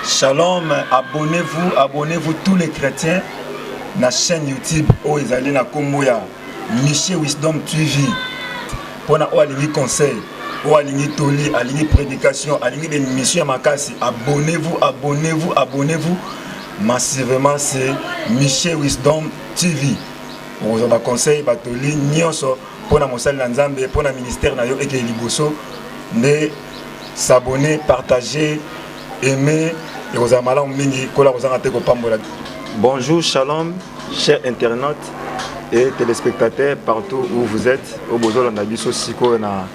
Shalom, abonnez-vous tous les chrétiens na chaîne YouTube où ils allaient na Komboya Michel Wisdom TV pour na aligner conseil, ou aligner toli, aligner prédication, aligner des missions makasi. Abonnez-vous massivement, c'est Michel Wisdom TV. Vous avez conseil batoli nyonso pour na mosali na Nzambe, pour na ministère na yo et liboso de s'abonner, partager, aimer. Bonjour, shalom, chers internautes et téléspectateurs partout où vous êtes. Au besoin de la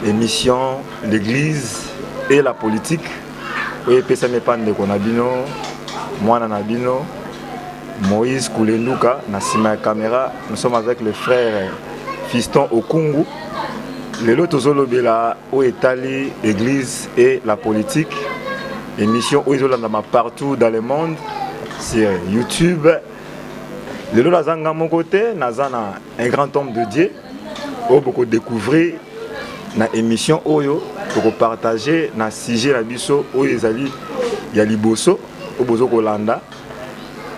émission l'église et la politique. Oui, pesame pande konabino, moi nanabino, Moïse Koulenduka, na sima caméra. Nous sommes avec le frère Fiston Okungu. Le lot tozolobela au Italie, l'église et la politique. Émission où ils ont partout dans le monde sur YouTube. Le lot de mon côté, nazana un grand homme de Dieu. Où beaucoup découvrir na émission Oyo pour partager na sujet la biso où ils allaient y a liboso au bozo Kolanda.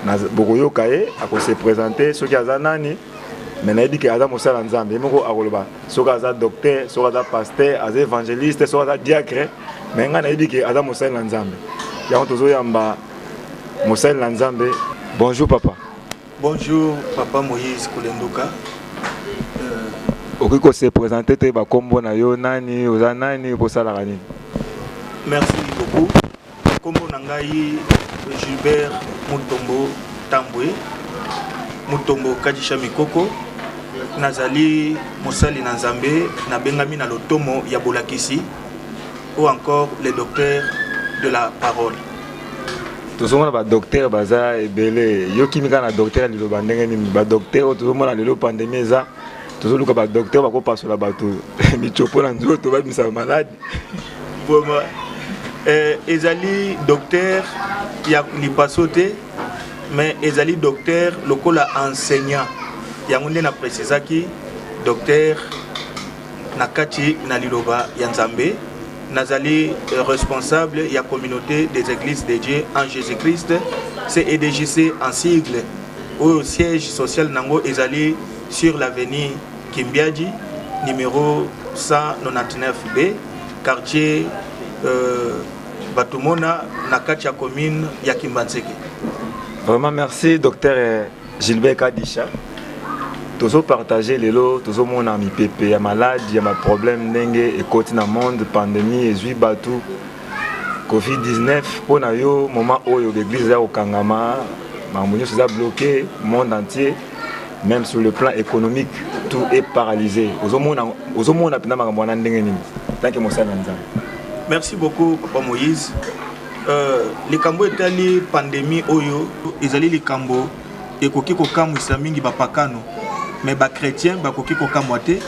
Na beaucoup yo kaye à se présenter ce qui a zanani. Mais na dit que Adam Moussa Nzambe, il moko akoloba. So kaza docteur, so kaza pasteur, az évangéliste, so kaza diacre. Mais on a dit que Adam Moussa Nzambe. Ya ontozo yamba Moussa Nzambe. Bonjour papa. Bonjour papa Moïse Koulenduka. Okiko se présenter te ba kombo na yo nani, oza nani pour ça la rani. Merci beaucoup. Kombo nangai Gilbert Mutombo Tambwe. Mutombo Kadisha Mikoko. Nazali Mosali Nzambe na bengami na lotomo ya bolakisi. Ou encore les docteurs de la parole. Tout le monde a docteur baza ebele. Yo kimika na docteur lilo bandenge ni ba docteur tout le monde a lilo pandémie za. Tout le monde a docteur ba ko passo la bato. Mi chopo na nzoto ba misa malade. Pour moi ezali docteur ya li passoté mais ezali docteur lokola enseignant. Yangonde na précisaki docteur nakati na liloba ya Nzambe. Nazali responsable de la communauté des églises de Dieu en Jésus-Christ. C'est EDJC en sigle. Au siège social Nango Ezali sur l'avenue Kimbiadi, numéro 199B, quartier Batumona, Nakacha commune Yakimbanseke. Vraiment merci docteur Gilbert Kadisha. Tous partager les lots, tous mon ami pépé, ya malade, ya ma problème dengue et côté dans monde pandémie et zui batou Covid-19 pour na yo moment où l'église a au Kangama, mamounio se a bloqué monde entier, même sur le plan économique tout est paralysé. Aux monde a pina makambo dengue ni. Tant que Moussa Nzambe. Merci beaucoup papa Moïse. Les cambo etali pandémie oyo, ezali les cambo et koki ko kamwisa mingi bapakano. Mais les chrétiens bakoki kokamwate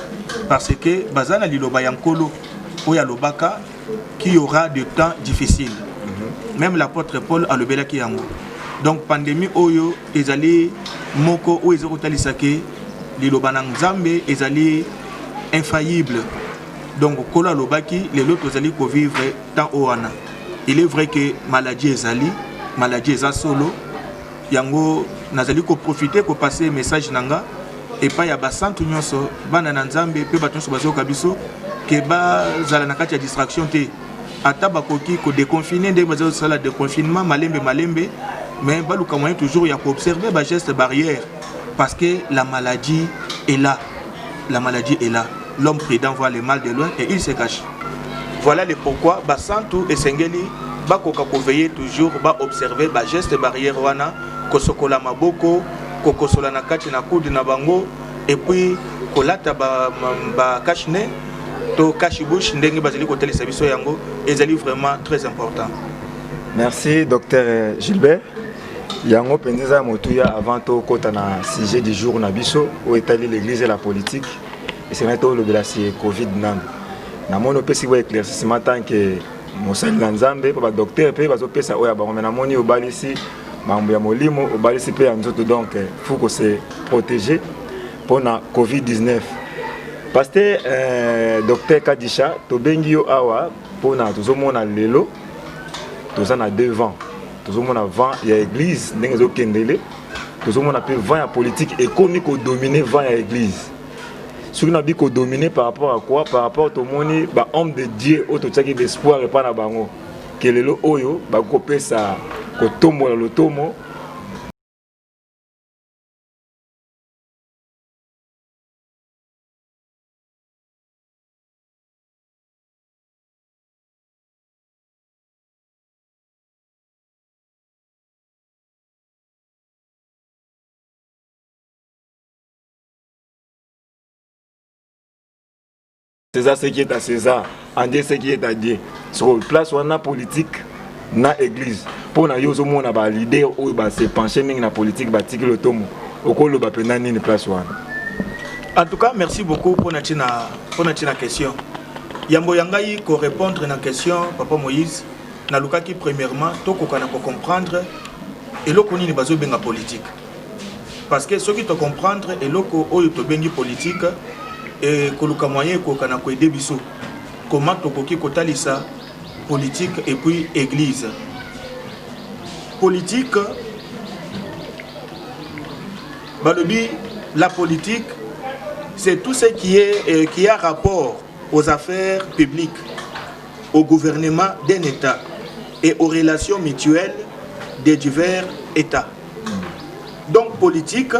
parce que bazana liloba yankolo oya lobaka qu'il y aura des temps difficiles. Même l'apôtre Paul a lobela ki yango. Donc pandémie oyo ezali moko o ezokotalisake liloba na Nzambe ezali infaillible. Donc kola lobaki les autres ezali ko vivre tant oana. Il est vrai que maladie eza solo yango nazali ko profiter ko passer message nanga. Et pas ya basantu nyonso bana na Nzambe pe batonso bazoka biso ke ba zala na kati ya distraction te ata bakoki ko déconfiner ndenge bazo sala déconfinement malembe mais baluka moyen toujours ya ko observer ba geste barrière parce que la maladie est là. L'homme prudent voit le mal de loin et il se cache. Voilà le pourquoi basantu esengeli bakoka ko veiller toujours ba observer ba geste barrière wana ko sokola maboko kokosola na kati na kudi na bango et puis kolata ba cache-nez to cache-bouche ndenge bazali kotelisa biso yango ezali vraiment très important. Merci docteur Gilbert. Yango penza motuya avant to kota na sujet du jour na biso au étali l'église et la politique et c'est maintenant le blasier Covid-19. Na mono pesi wa éclaircissement tant que Moussa Nzambe pa docteur pe bazo pesa oya ba na moni obalisi mambo ya molimo obalisi pe nzoto donc faut que se protéger pour la Covid-19. Pasteur docteur Kadisha to bengi yo awa pour na tozomona lelo tous en a deux vents. Tout le monde a vent, il y a l'église, il y a l'église. Tout le monde a vent à politique économique au dominer vent à l'église. Ce qu'on a dit qu'on dominer par rapport à quoi? Par rapport au monde, bah homme de Dieu, autre chose qui d'espoir et pas na bango. Que le oyo, bah couper ça, qu'on tombe dans le tomo. César ce qui est à César, en Dieu ce qui est à Dieu. Sur la place où on a politique, na église. Pour na yo zo mona ba leader ou ba se pencher mingi na politique ba tiki le tomo. Okolo ba pena ni place wana. En tout cas, merci beaucoup pour notre question. Yambo yangai ko répondre na question Papa Moïse na luka ki premièrement to ko kana ko comprendre et loko ni bazo benga politique. Parce que ce qui te comprendre et loko oyo to bengi politique et koluka moyen ko kana ko aider biso. Comment to koki ko talisa politique et puis église. Politique balobi la politique c'est tout ce qui a rapport aux affaires publiques, au gouvernement d'un État et aux relations mutuelles des divers États. Donc politique,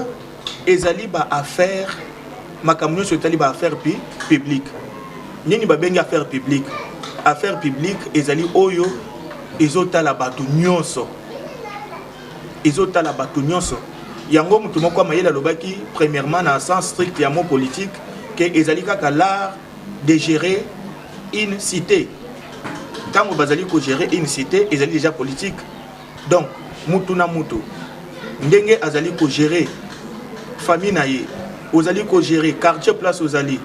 ezali ba affaire, makamno sur tali ba affaire publique. Nini ba benga affaire publique. Affaire publique ezali oyo ezota la batu nyonso. Ezota la batu nyonso. Yango mutu moko mayela lobaki premièrement dans sens strict ya mot politique que ezali kaka l'art de gérer une cité. Tango bazali ko gérer une cité, ezali déjà politique. Donc mutu na mutu ndenge azali ko gérer famille na ye, ozali ko gérer quartier place ozali.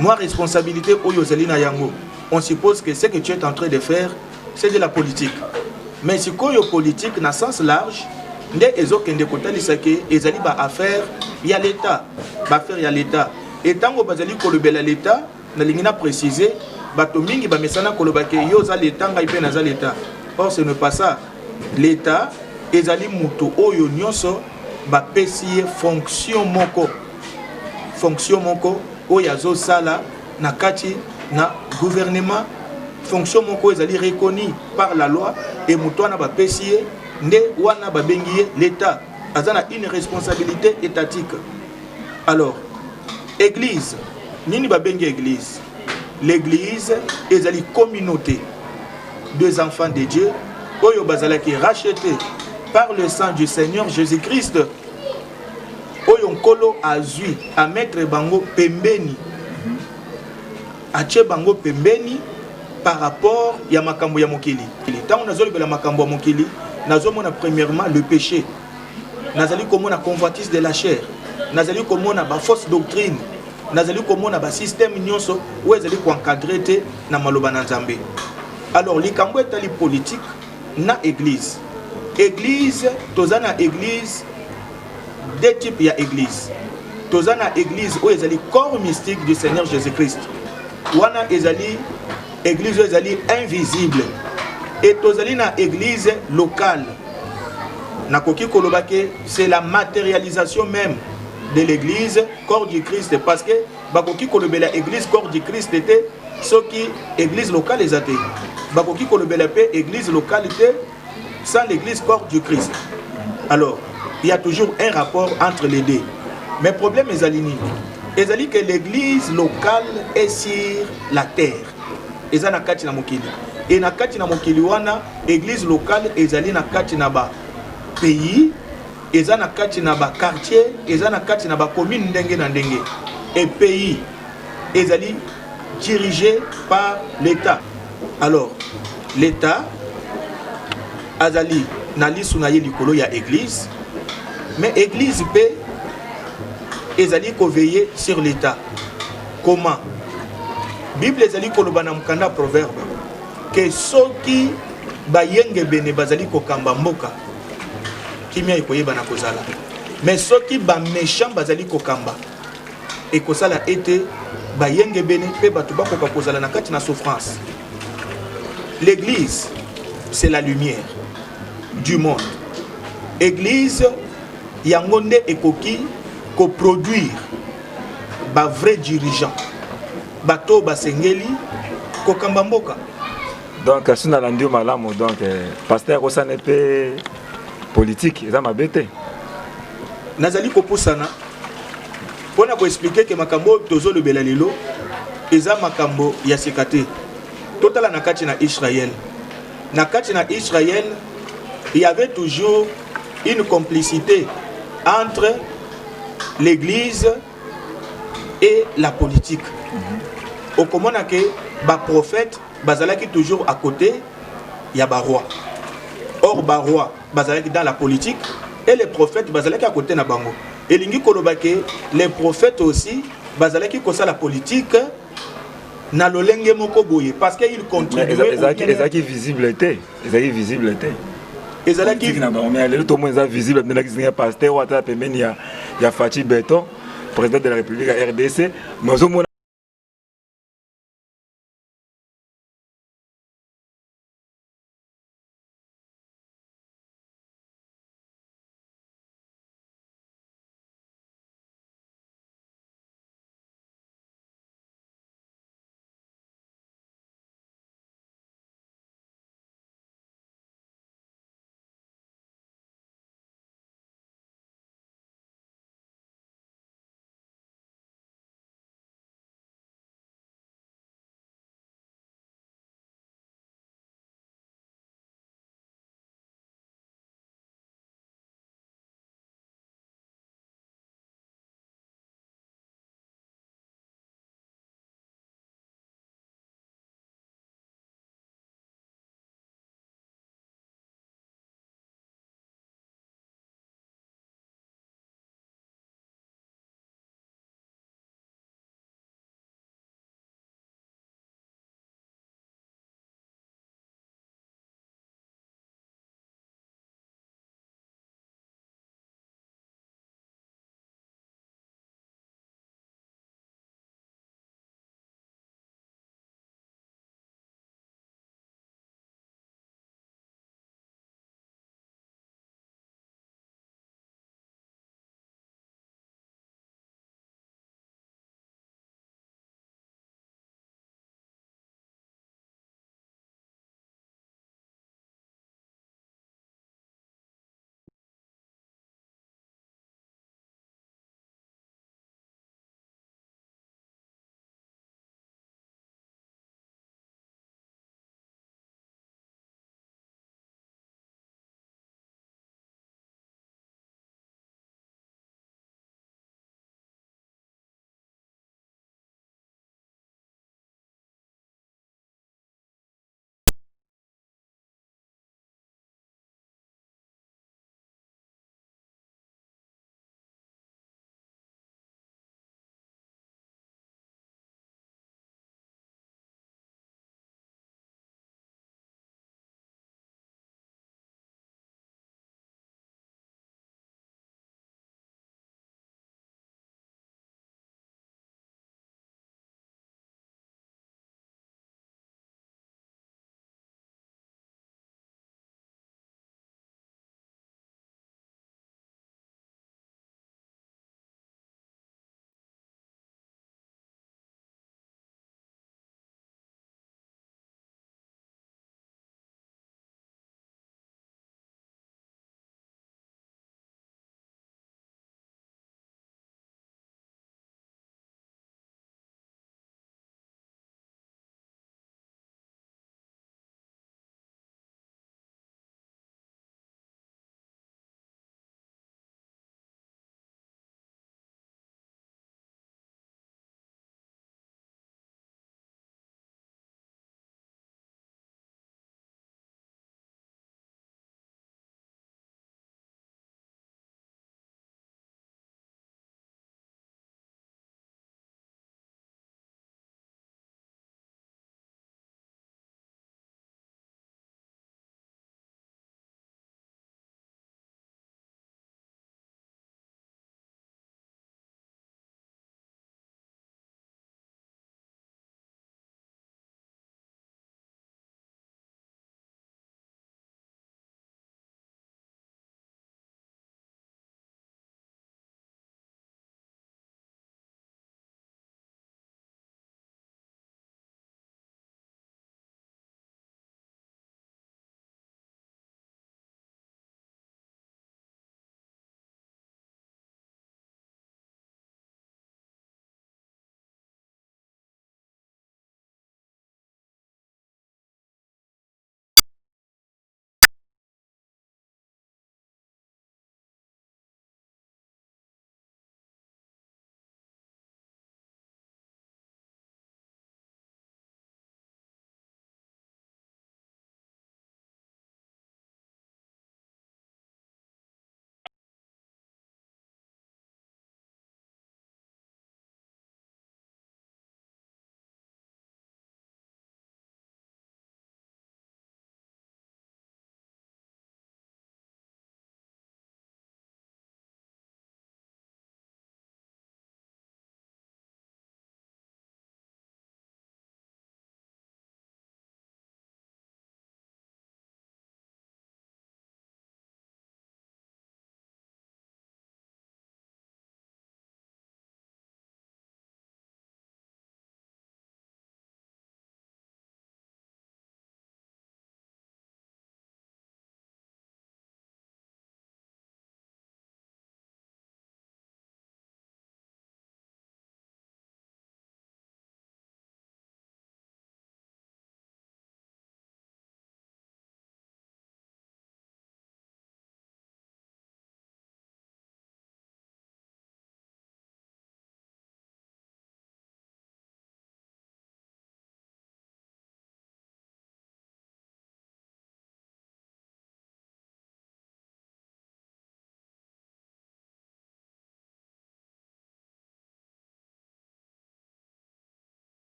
Moi responsabilité oyo ozali na yango. On suppose que ce que tu es en train de faire, c'est de la politique. Mais si koyo politique na sens large, nde ezokende kotalisa ke ezali ba affaire ya l'état, ba affaire ya l'état. Et tango bazali kolobela l'état, na lingina préciser, bato mingi ba mesana koloba ke yo za l'état ngai pe na za l'état. Or ce n'est pas ça. L'état ezali mutu oyo nyonso ba pesiye fonction moko. Fonction moko oyo azo sala na kati na gouvernement. Fonction moko ezali reconnue par la loi et mutu na ba pesiye nde wana ba bengiye l'état. Azana une responsabilité étatique. Alors, église, nini ba bengi église? L'église ezali communauté des enfants de Dieu oyo bazalaki racheté par le sang du Seigneur Jésus-Christ. Oyo nkolo azui a mettre bango pembeni. Ache bango pembeni par rapport ya makambo ya mokili. Tant on azoli bela makambo ya mokili, nazomona premièrement le péché. Nazali komona convoitise de la chair. Nazali komona ba fausse doctrine. Nazali komona ba système nyonso où ezali ko encadrer te na maloba na Nzambe. Alors likambo etali politique na église. Église tozana église deux types ya église. Tozana église où ezali corps mystique du Seigneur Jésus-Christ. Wana ezali église où ezali invisible. Et tozali na église locale. Nakoki kolobake c'est la matérialisation même de l'église corps du Christ parce que bakoki kolobela église corps du Christ était ce qui église locale les athées. Bakoki kolobela pe église locale était sans l'église corps du Christ. Alors, il y a toujours un rapport entre les deux. Mais problème est aligné. Ezali que l'église locale est sur la terre. Ezana kati na mokili. Et na kati na mokili wana église locale ezali na kati na ba pays, ezana kati na ba quartier, ezana kati na ba commune ndenge na ndenge. Et pays ezali dirigé par l'État. Alors, l'État azali na lisu na ye likolo ya église, mais église pe ezali ko veiller sur l'État. Comment? Bible ezali koloba na mkanda proverbe que soki bayenge bene bazali ko kamba mboka kimia ikoyeba na kozala, mais soki ba méchant bazali ko kamba et kosala ete bayenge bene pe batu bakoka kozala na kati na souffrance. L'église c'est la lumière du monde. Église, yangonde ekoki ko produire ba vrai dirigeant. Bato basengeli ko kambamboka. Donc si on a l'andio malamu donc pasteur ko ça n'est pas politique, ça m'a bêté. Nazali ko pusana pona ko expliquer que makambo tozo le belalelo eza makambo ya sekate. Totala na kati na Israël. Na kati na Israël, il y avait toujours une complicité entre l'église et la politique. Au comment que ba prophète bazalaki toujours à côté ya ba roi. Or ba roi bazalaki dans la politique et les prophètes bazalaki à côté na bango. Et lingi kolobake les prophètes aussi bazalaki kosa la politique na lolenge moko boye parce qu'ils contribuaient ezalaki visibilité, ezalaki visibilité. Ezalaki na ba mais le tout monde est visible dans la pasteur ou ata pembeni ya Fachi Beton, président de la République à RDC, mais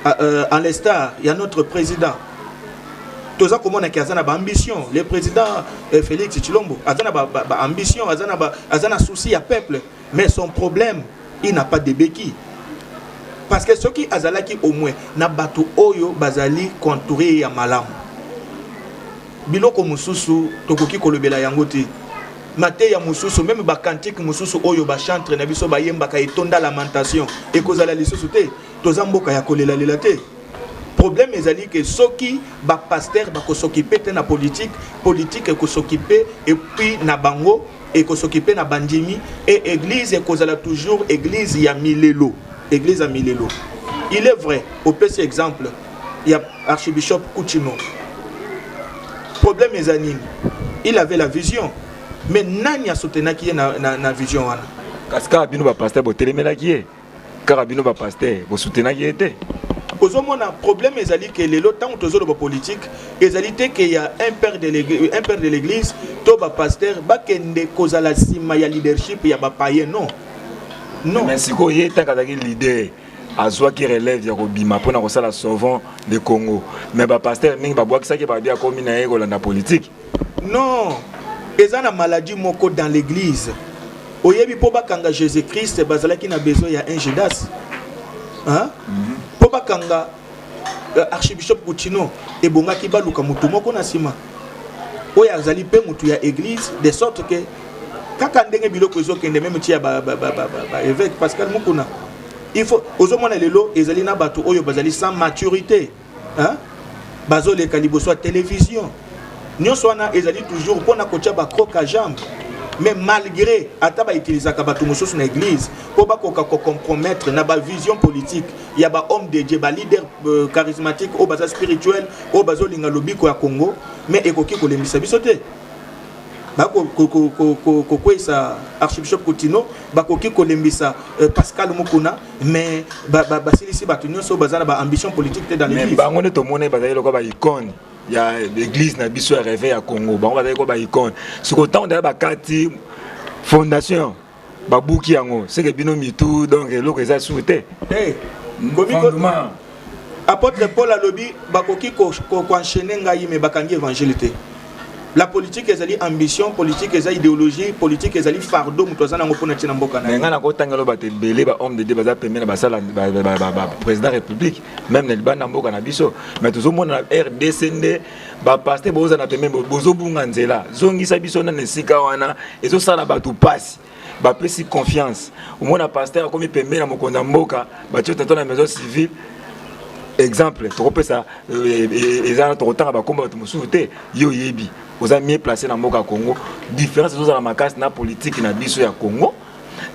en l'estar, il y a notre président. Tous ça comment on a ambition. Le président Félix Tshilombo a ambition, a souci à peuple, mais son problème, il n'a pas de béquilles. Parce que ceux qui azalaki au moins na batu oyo bazali contouré ya malam. Biloko mususu tokoki kolobela yango te. Mate ya mususu même ba kantique mususu oyo ba chantre na biso ba yemba ka etonda lamentation et kozala lisusu te tozamboka ya kolela lela te. Problème ezali que soki ba pasteur ba ko s'occuper te na politique et ko s'occuper et puis na bango et ko s'occuper na bandimi et église et kozala toujours église ya milelo. Église à Milelo. Il est vrai, au petit exemple, il y a archibishop Kouchino. Problème est anime. Il avait la vision, mais nani a soutenu qui est na vision wana. Kaska abino ba pasteur bo telemela qui est. Car abino ba pasteur bo soutenu qui était. Cause mon problème est ali que les lots tant autour de politique, ezalité qu'il y a un père de l'église, to ba pasteur ba kende cause la sima ya leadership ya ba païen non. Non. Mais si vous êtes un leader, à soi qui relève de Robima pour nous la sauvant le Congo. Mais le pasteur Ming Babouak ça qui va dire comme une la politique. Non. Ils ont une maladie moko dans l'église. Oyebi pour bakanga Jésus-Christ, bazala qui n'a besoin il y a un Judas. Hein? Pour bakanga archibishop Kouchino et bonga ki baluka mutu moko na sima. Oya azali pe mutu ya église de sorte que kaka ndenge biloko ezokende même tia ba évêque Pascal Mukuna il faut ozomona lelo ezali na bato oyo bazali sans maturité hein bazo le kalibo soit télévision nyonso wana ezali toujours pona kotia ba croc à jambe mais malgré ata ba utiliser ka bato mosusu na église po ba ko compromettre na ba vision politique il y a ba homme de Dieu ba leader charismatique o baza spirituel o bazo linga lobiko ya Congo mais ekoki ko lembisa bisote kokwesa archibishop Kouchino bakoki kolembisa Pascal Mukuna mais basilisi bato nyonso bazana ba ambition politique dans l'église. Mais bango ne to mona bazali loko ba icône ya l'église na biso ya réveil à Congo bango bazali ko ba icône sur autant de ba kati fondation ba buki yango c'est que bino mitu donc loko eza souhaité fondement apôtre Paul alobi bakoki ko enchaîner ngai mais bakangi évangélité. La politique ezali ambition, politique ezali idéologie, politique ezali fardeau mutozana ngopona tina mboka na. Ngana ko tangelo batebele ba homme de Dieu baza pemena basala président république même na libana mboka na biso mais tozomona RDCND ba pasteur boza na pemena bozo bunga nzela zongisa biso na nesika wana ezo sala batu passe ba pesi confiance omona pasteur comme pemena mokonda mboka ba tshota na maison civile. Exemple, tu repères ça, ils ont autant à combattre te yo yebi. Vous avez mieux placé dans le Congo. Différence de la macasse na politique na biso ya Congo.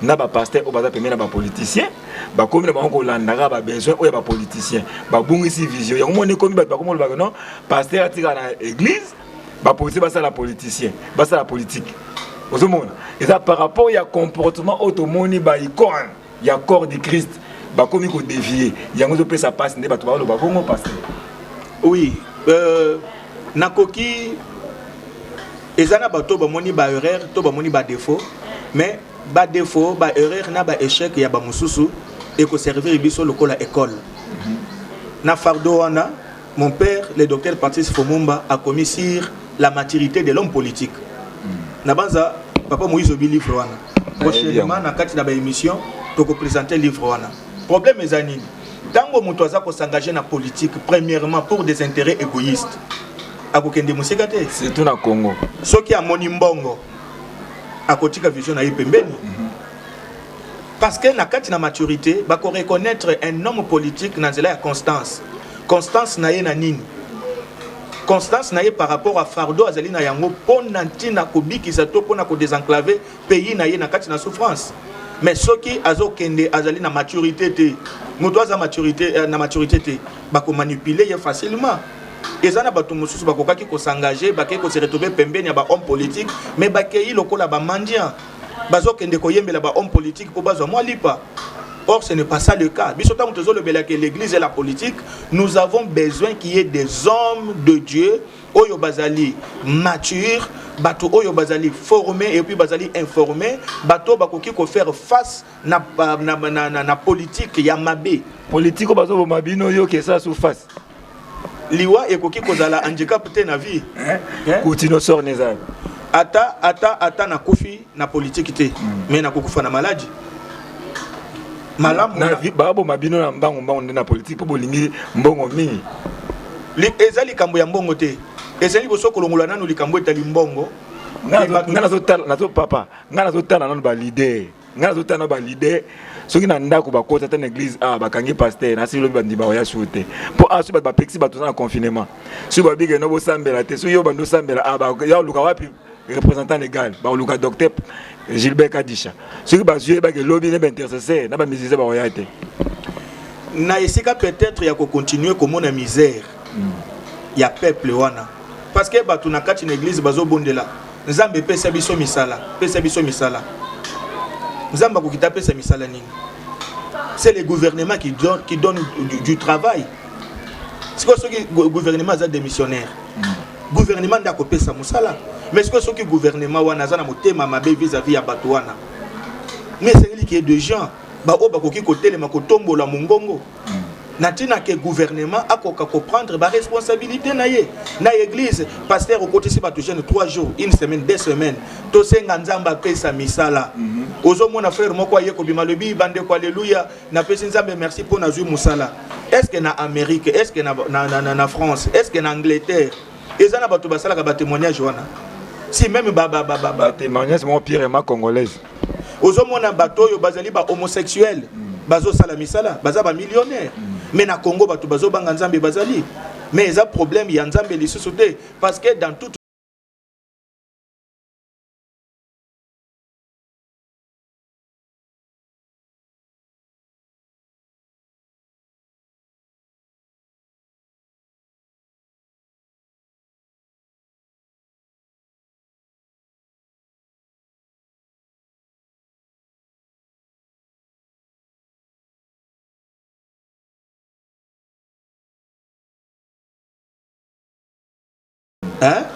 Na ba pasteur au baza permet na ba politicien. Ba comme na ba landara ba besoin o ya ba politicien. Ba bungisi vision. Ya mo ne comme ba comme ba non pasteur atika na église, ba politicien ba ça la politicien, ba ça la politique. Vous avez et ça par rapport ya comportement automoni ba icône, ya corps de Christ. Bah comme il faut dévier, il y a un peu ça passe n'est pas tout le bagon pasteur. Oui, nakoki ezana bato ba moni ba erreur to ba moni ba défaut mais ba défaut ba erreur na ba échec ya ba mususu et ko servir biso lokola école. Na fardo wana mon père le docteur Patrice Fomumba a commis sur la maturité de l'homme politique. Na banza papa Moïse obi livre wana. Prochainement na kati na ba émission to ko présenter livre wana. Problème est anine. Tango mutu aza ko s'engager na politique premièrement pour des intérêts égoïstes. Akokende musekate. C'est tout na Congo. Soki amoni mbongo akotika vision na yipembeni. Parce que na kati na maturité ba ko reconnaître un homme politique na zela ya constance. Constance na ye na nini? Constance na ye par rapport à fardeau azali na yango pona ntina ko bikisa to pona ko désenclaver pays na ye na kati na souffrance. Mais ceux qui azokende azali na maturité te mutu aza maturité na maturité te bako manipuler facilement ezana bato mosusu bakokaki ko s'engager bakaki ko se retrouver pembeni ya ba homme politique mais bakei lokola ba mandia bazokende ko yembela ba homme politique po bazwa mwa lipa Or, ce n'est pas ça le cas. L'église et la politique, nous avons besoin qu'il y ait des hommes de Dieu, Oyo Bazali matures, bateau Oyo Bazali formés et puis Bazali informés, bateau Bakoki ko faire face na politique Yamabe. Politique au bateau Mabino yo que ça sous face. Liwa et Koki Kozala handicap te na vie. Continue sort nezal. Ata na kofi na politique te, mais na kokufa na maladie. Malam na babo mabino na mbango na politique po bolingi mbongo mingi. Ezali kambo ya mbongo te. Ezali boso kolongola nanu likambo etali mbongo. Ngana zo papa, ngana zo tala nanu ba leader. Ngana zo tala ba leader. Soki na ndako ba kota ta na église bakangi pasteur na silo bandima ya shooter. Po asu ba pexi ba tozana confinement. Si ba bige no bo sambela te, so yo bando sambela ba ya luka wapi représentant légal, ba luka docteur Gilbert Kadisha. Ce qui base ba que lobby ne intercesseur, na ba misère ba royauté. Na esika peut-être ya ko continuer comme na misère. Ya peuple wana. Parce que ba tuna kati na église bazo bondela. Nzambe pesa biso misala, pesa biso misala. Nzamba ko kita pesa misala nini. C'est le gouvernement qui donne du travail. C'est quoi ce que le gouvernement a démissionnaire. Gouvernement nda ko pesa musala. Mais est-ce que ce que le gouvernement wana za na motema mabe vis-à-vis ya bato wana. Mais c'est lui qui est de gens ba o ba ko ki ko telema ko tombola mongongo. Natina que gouvernement a ko prendre ba responsabilité na ye. Na église pasteur au côté si ba jeune 3 jours, 1 semaine, 2 semaines. To senga nzamba pesa misala. Ozo mona frère moko ye ko bima lebi bande ko alléluia na pesa nzambe merci pour na zui musala. Est-ce que na Amérique, est-ce que na France, est-ce que na Angleterre, ezana bato basala ka ba témoignage wana. Si même ba témoignage mon pire ma congolaise. Ozo mona bato yo bazali ba homosexuel. Bazo sala misala, baza ba millionnaire. Mais na Congo bato bazo banga nzambe bazali. Mais il y a problème ya nzambe lisusu te parce que dans toute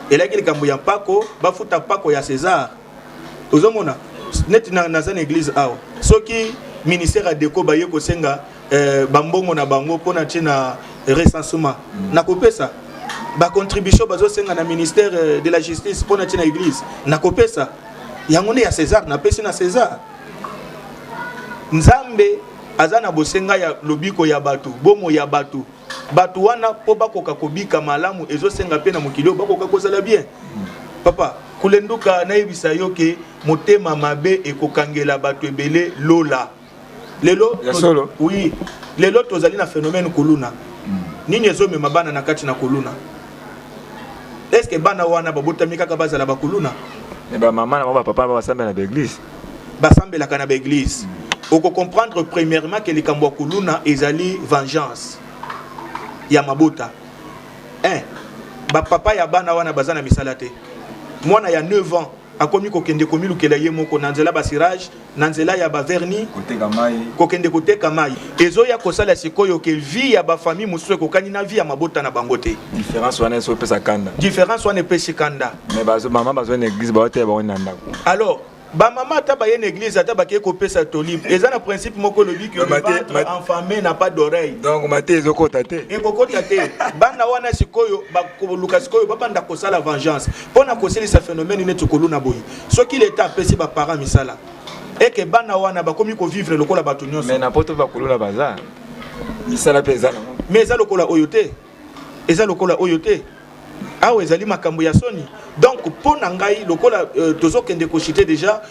et là qu'il y a Paco, bafuta Paco ya César. Ozomona net na zane église awo. Soki ministère a déco baye ko senga bambongo na bango pona tina recensement. Na kopesa ba contribution bazo senga na ministère de la justice pona tina église. Na kopesa yangone ya César na pesi na César. Nzambe azana bosenga ya lobiko ya batu, bomo ya batu. Batu wana po bakoka kobika malamu ezosenga pe na mokili bakoka kozala bien. Papa kulenduka nayebisa yo ke motema mabe ekokangela batu ebele lola. Lelo solo. Oui, lelo tozali na phénomène kuluna. Nini ezome mabana na kati na kuluna. Est-ce que bana wana babotami kaka bazala bakuluna? Et ba maman na papa ba sambela na église. Ba sambela kana ba église. Oko comprendre premièrement que les kambo kuluna ezali vengeance. Ya mabota. Ba papa ya bana wana bazana misalate. Mwana ya 9 ans akomi ko kende komi lukela ye moko nanzela ba cirage, nanzela ya ba vernis, koteka mai. Ko kende koteka mai. Ezo ya kosala sikoyo ke vie ya ba famille musu ko kanina vie ya mabota na bangote. Différence wana so pesa kanda. Différence wana pesa kanda. Mais bazo maman bazo na église ba hotel ba wana ndako. Alors ba maman ta ba une église ata ba ke ko pesa tolib. Eza na principe moko lobi que le ventre enfamé n'a pas d'oreille. Donc maté ezoko tate. Et koko tate. Bana wana sikoyo ba ko luka sikoyo ba banda ko sala vengeance. Pona ko seli sa phénomène ne tukulu na boyi. Ce qui l'état pesi ba parents misala. Et que bana wana ba komi ko vivre lokola bato nyonso. Mais n'importe ba kuluna bazar. Misala pesa na. Mais eza lokola oyote. Eza lokola oyote. Awe ezali makambo ya soni. Donc pour nangai lokola tozo kende ko citer déjà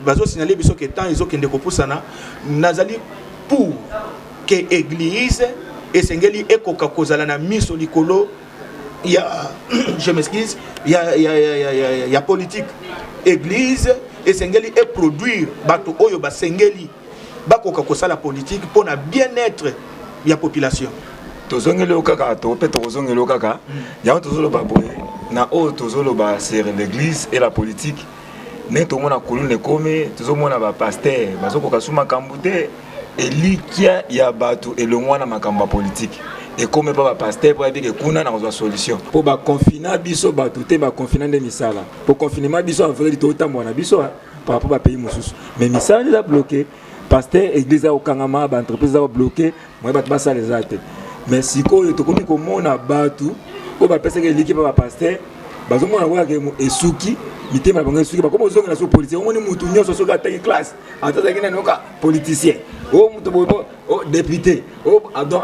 bazo signaler biso que temps izo kende ko pusana nazali pour que église esengeli ekoka kozala na miso likolo ya je m'excuse ya politique église esengeli et produire bato oyo basengeli bakoka kosala politique pour na bien-être ya population. Tozongeli okaka to pe tozongeli okaka ya tozolo baboye na o tozolo ba ser l'église et la politique ne to mona kulune kome tozomona ba pasteur bazoko kasuma kambute elikia ya bato elongwa na makambo politique et comme pas pasteur pour dire que kuna na une solution pour ba confiner biso bato te ba confiner de misala pour confinement biso en vrai tout temps na biso par rapport à pays mususu mais misala déjà bloqué pasteur église au kangama ba entreprise a bloqué moi bato ba ça les até mais siko to komi ko mona bato ko ba pesa que l'équipe ba pasteur bazo mona ko ke esuki mitema bango esuki ba comme ozonga na so politicien on ni mutu nyoso so ga ta classe atata kina noka politicien o mutu bo député o donc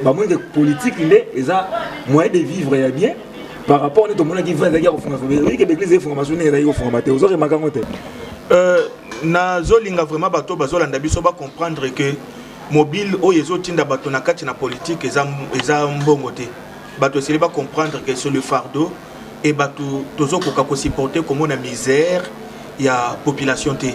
bah moi de politique il est ça moyen de vivre ya bien par rapport à tout le monde qui va d'ailleurs au fond oui que l'église est formation est d'ailleurs au formateur aux autres makangote na zolinga vraiment bato bazolanda biso ba comprendre que mobile o yezo tinda bato na kati na politique eza mbongo te bato c'est pas comprendre que sur le fardeau et bato tozo koka ko supporter comme na misère ya population te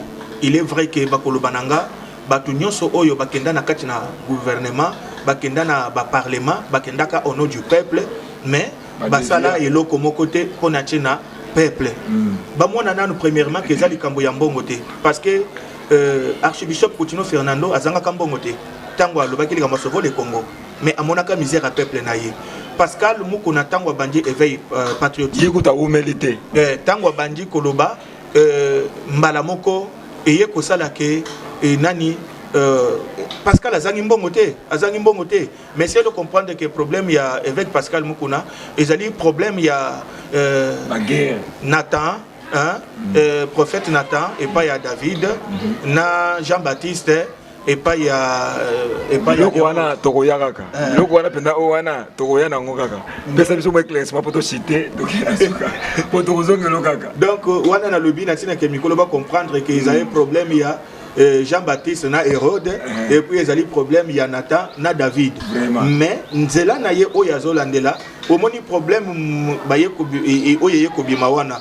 il est vrai que bakolobananga bato nyonso oyo bakenda na kati na gouvernement bakenda na ba parlement bakenda ka au nom du peuple mais basala eloko moko te pona tina peuple ba mona nanu premièrement que zali kambo ya mbongo te parce que archibishop Coutinho Fernando azanga kambongo te tango alobaki likambo sauver le Congo mais amonaka misère à peuple na ye Pascal Mukuna tango bandi éveil patriotique yikuta humilité tango bandi koloba mbala moko eye kosala ke nani Pascal azangi mbongo te mais c'est de comprendre que problème il y a avec Pascal Mukuna ils ali problème il y a Nathan prophète Nathan et pas il y a David na Jean-Baptiste et pas il y a loko wana tokoya kaka loko wana penda o wana tokoya na ngo kaka pesa biso mo éclaircissement pour to citer donc pour to kozongelo kaka donc wana na lobby na tina ke mikolo ba comprendre que ils avaient problème il y a Jean-Baptiste na Hérode et puis ils avaient problème il y a Nathan na David mais nzela na ye o yazolandela au moni problème ba ye ko e o ye ko bima wana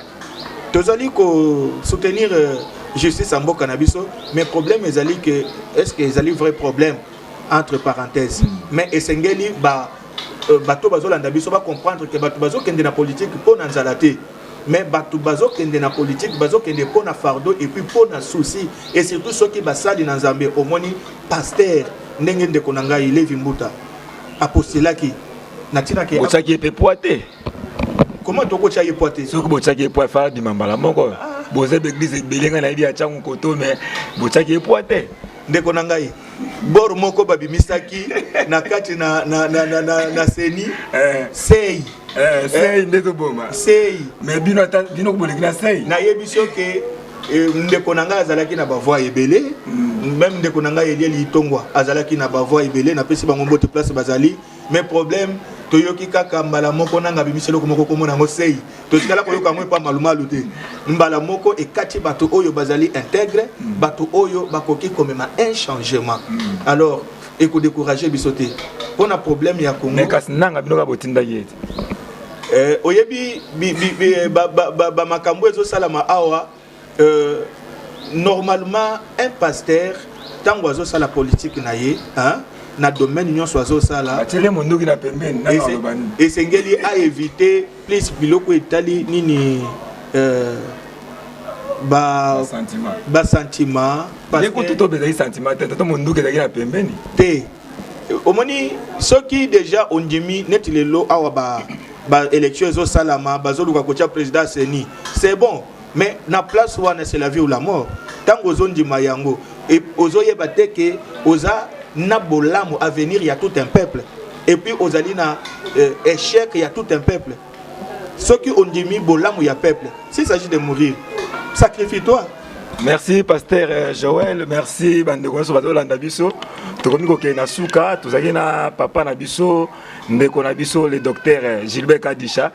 tozali ko soutenir justice en mboka na biso mais problème ezali que est-ce que ezali vrai problème entre parenthèses mais esengeli bato bazolanda biso ba comprendre que bato bazokende na politique po na nzala te mais bato bazokende na politique bazokende po na fardeau et puis po na souci et surtout ceux qui basali na Nzambe omoni pasteur ndenge ndeko na ngai Levi Mbuta apostolaki na tina ke botaki pe poité comment toko chaye poité soko botaki po fa di mambala moko boze l'église belenga na idi a changu koto mais botaki poité ndeko na ngai bor moko babimisaki na kati na seni sei sei ndeto boma sei mais bino ko bolekina sei na yebiso ke ndeko na ngai azalaki na ba voix ebele même ndeko na ngai Elieli Tongwa azalaki na ba voix ebele na pesi bango mbote place bazali mais problème toyoki kaka mbala moko nanga bimiselo komoko komona ngo sei totikala koyoka ngo pa malumalu te mbala moko ekati bato oyo bazali intègre bato oyo bakoki komema un changement alors eko décourager bisoté pona problème ya Congo mais kasi nanga bino ka botinda yete oyebi ba makambo ezo salama awa normalement un pasteur tango azo sala politique na ye na domaine nyonso azo sala atele mondoki na pembeni na lobani esengeli a éviter plus biloko etali nini ba sentiment parce que tout bezali sentiment te mondoki na pembeni te omoni soki déjà ondimi neti lelo awa ba élection ezo salama bazoluka kocha président Seni c'est bon mais na place wana c'est la vie ou la mort tango zondima yango et ozoyeba te ke oza na bolamu à venir il y a tout un peuple et puis ozali na échec il y a tout un peuple ceux qui ont dit bolamu il y a peuple s'il s'agit de mourir sacrifie-toi. Merci pasteur Joël, merci bandeko so bazolanda biso tokomi kokende na suka tozaki na papa na biso ndeko na biso le docteur Gilbert Kadisha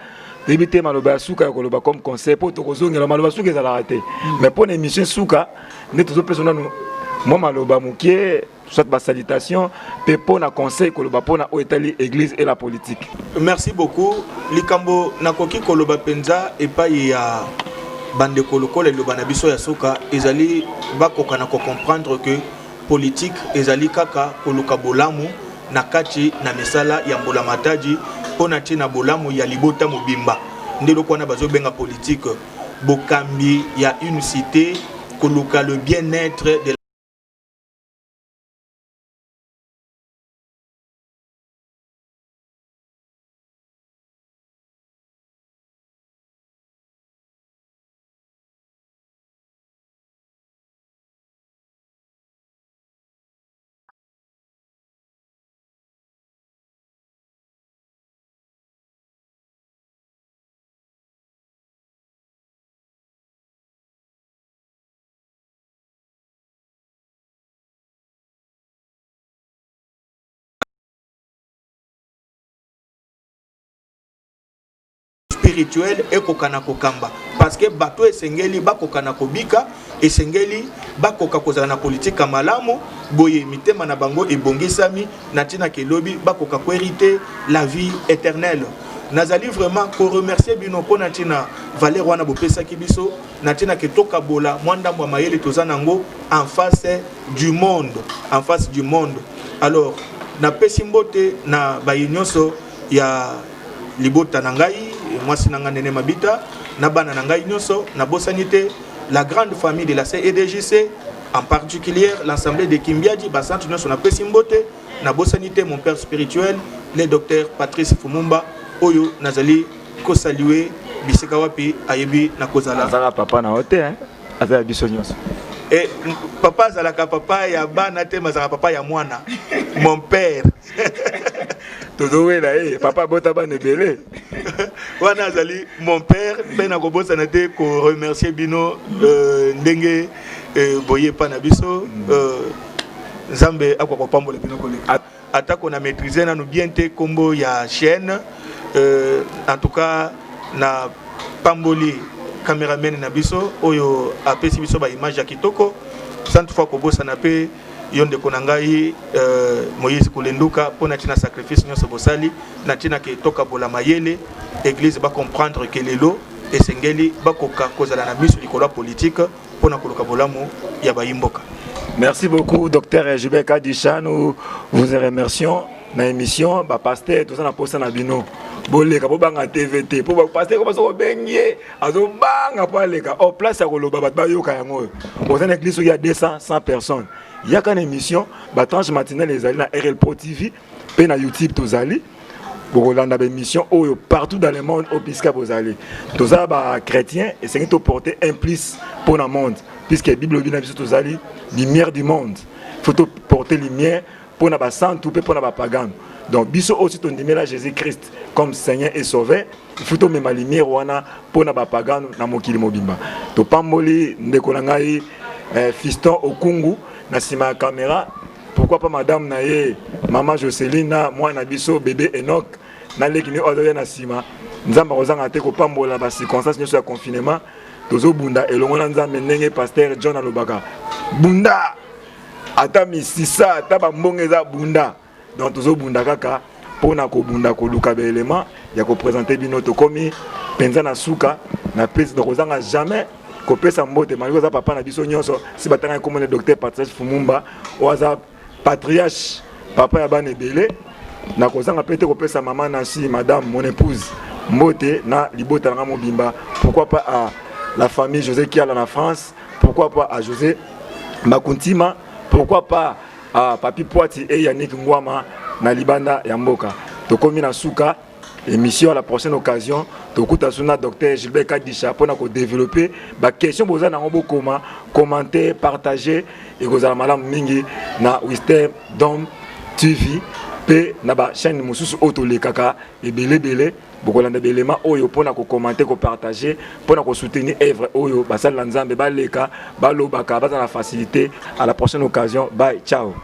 débité maloba suka koloba comme conseil pour tokozongela maloba suka ezala raté mais pour l'émission suka ne tozo persona moi maloba mukie soit ba salutation pe pona conseil koloba pona o etali église et la politique. Merci beaucoup likambo nakoki koloba penza et pas ya bande kolokole le banabiso ya soka ezali bakoka na ko comprendre que politique ezali kaka koluka bolamu na kati na misala ya mbola mataji pona tina bolamu ya libota mobimba ndelo kwana bazo benga politique bokambi ya une cité koluka le bien-être de spirituel et kokana kokamba parce que bato esengeli bakokana kobika esengeli bakoka kozala na politique malamu boye mitema na bango ebongisami na tina kelobi bakoka ko hériter la vie éternelle. Nazali vraiment ko remercier bino pona tina Valère wana bopesa kibiso na tina ke toka bola mwanda mwa mayele tozanango en face du monde, en face du monde. Alors na pesimbote na bayinyoso ya libota nangai mwasi nanga nene mabita na bana nangai nyoso na bosanité la grande famille de la CEDJC en particulier l'assemblée de Kimbiadi basantu nyoso na pesimbote na bosanité mon père spirituel le docteur Patrice Fumumba oyo nazali ko saluer bisika wapi ayebi na kozala azala papa na hote hein azala biso nyoso et papa zalaka papa ya bana te mazala papa ya mwana mon père tozowela papa bota bana belé wana azali mon père pena ko bosa na te ko remercier bino ndenge boye pa na biso Nzambe akwa ko pambola bino koleka atako na maîtriser na no bien te kombo ya chaîne en tout cas na pamboli cameraman na biso oyo apesi biso ba image ya kitoko sant fois ko bosa na pe yonde konangai Moïse Kulenduka pona tina sacrifice nyoso bosali na tina ke toka bola mayele église ba comprendre que lelo esengeli bakoka kozala na miso likolo politique pona koloka bolamu ya bayimboka. Merci beaucoup docteur Gilbert Kadisha, nous vous remercions na émission ba pasteur tout ça na posa na bino boleka po banga TVT po ba pasteur ko baso bengie azo banga po aleka au place ya koloba bat ba yoka yango au sein église il y a 200 100 personnes il y a qu'une émission ba tranche matinale les ali na RL Pro TV pe na YouTube tozali Bolanda ba émission oyo partout dans le monde au pisca bozali toza ba chrétien et c'est to porter un plus pour le monde puisque la Bible dit na biso tozali lumière du monde faut porter lumière pour na ba santu pe pour na ba pagan. Donc biso aussi ton dimela Jésus-Christ comme Seigneur et Sauveur il faut to même lumière wana pour na ba pagan na mokili mobimba to pamboli ndeko na ngai fiston okungu na sima caméra pourquoi pas madame na ye maman Jocelyne na moi na biso bébé Enoch na lekini odoya na sima nzamba kozanga te ko pambola ba circonstances nyoso ya confinement tozo bunda elongo na nzambe ndenge pasteur John alobaka bunda ata misisa ata bambongeza bunda donc tozo bunda kaka pona ko bunda ko luka be élément ya ko présenter bino to komi penza na suka na pèse de kozanga jamais ko pesa mbote maliko za papa na biso nyonso si batanga comme le docteur Patrice Fumumba oza patriarche papa ya bana ebele na kozanga pete ko pesa maman Nancy madame mon épouse mbote na libota nga mobimba pourquoi pas à la famille José qui est en France pourquoi pas à José Makuntima pourquoi pas à Papi Poiti et Yannick Ngwama na libanda ya mboka to komi na suka émission à la prochaine occasion to kuta suna docteur Gilbert Kadisha pour na ko développer ba question boza na ngo koma commenter partager et kozala malam mingi na Wisdom Dom TV pe na ba chaîne mususu auto le kaka et belé bokolanda belema oyo pona ko commenter ko partager pona ko soutenir œuvre oyo basala nzambe baleka balobaka bazana facilité à la prochaine occasion bye ciao.